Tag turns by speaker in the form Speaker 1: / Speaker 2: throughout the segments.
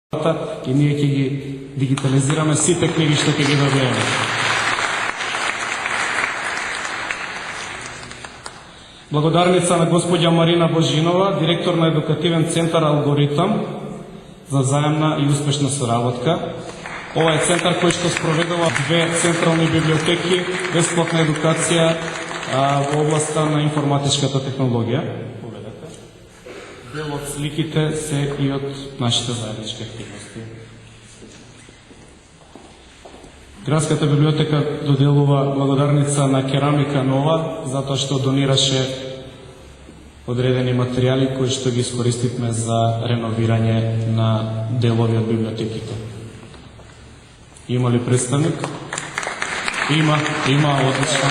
Speaker 1: и ние ќе ги дигитализираме сите книги што ќе ги добиеме. Благодарница на господја Марина Божинова, директор на Едукативен центар Алгоритам, за заемна и успешна соработка. Ова е центар кој што спроведува 2 централни библиотеки, бесплатна едукација во областа на информатичката технологија. Дел од сликите се и од нашите заеднички активности. Градската библиотека доделува благодарница на Керамика Нова, затоа што донираше одредени материјали кои што ги искористивме за реновирање на делови од библиотеките. Има ли представник? Има, одлично.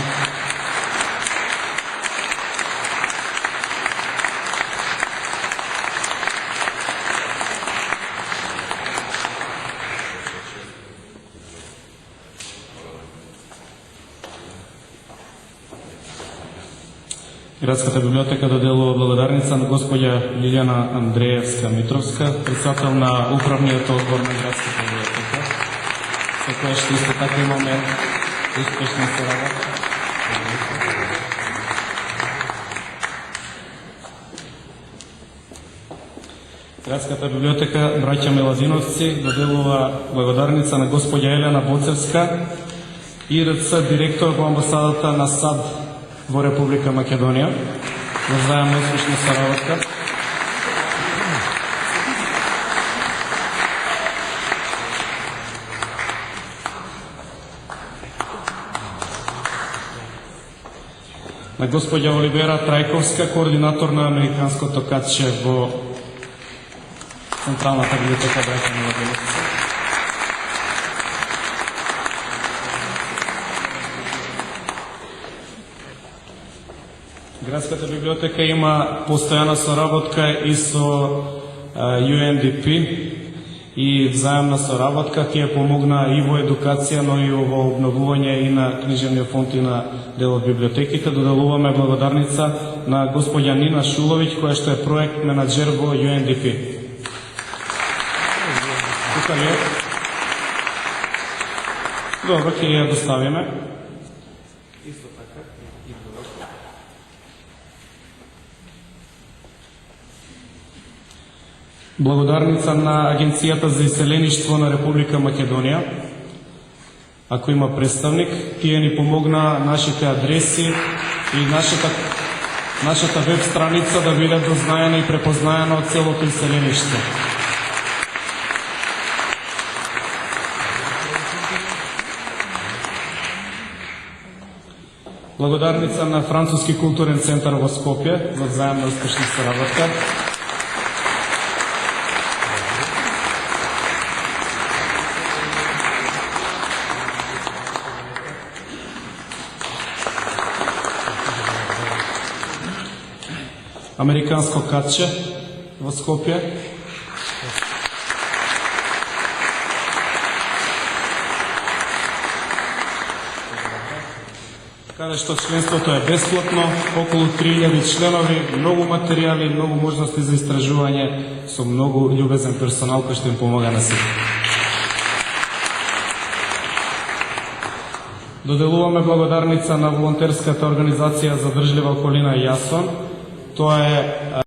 Speaker 1: Градската библиотека доделува благодарница на господја Лилјана Андреевска-Митровска, председател на управниот одбор на Градската библиотека, со која што исто така имаме успешна соработка. Градската библиотека браќа Меладиновци доделува благодарница на господја Елена Боцевска, ИРЦ директор во амбасадата на САД во Република Македонија, за заемна успешна соработка. На господја Оливера Трајковска, координатор на Американското катче во Централната библиотека браќа Меладиновци. Градската библиотека има постојана соработка и со UNDP и заемна соработка ќе помогна и во едукација, но и во обновување и на книжевниот фонд и на дел од библиотеките. Доделуваме благодарница на господја Нина Шуловиќ, која што е проект менаџер во UNDP. Тука ли е? Добро, ќе ја доставиме. Исто така. Благодарница на Агенцијата за иселеништво на Република Македонија. Ако има представник, тие ни помогна нашите адреси и нашата веб страница да биде дознаена и препознаена од целото иселеништво. Благодарница на Француски културен центар во Скопје за заемна успешна соработка. Американско катче во Скопје. Каде што членството е бесплатно, околу 3000 членови, многу материјали, многу можности за истражување, со многу љубезен персонал кој што им помага на сите. Доделуваме благодарница на волонтерската организација за држлива околина Јасон. Тоа е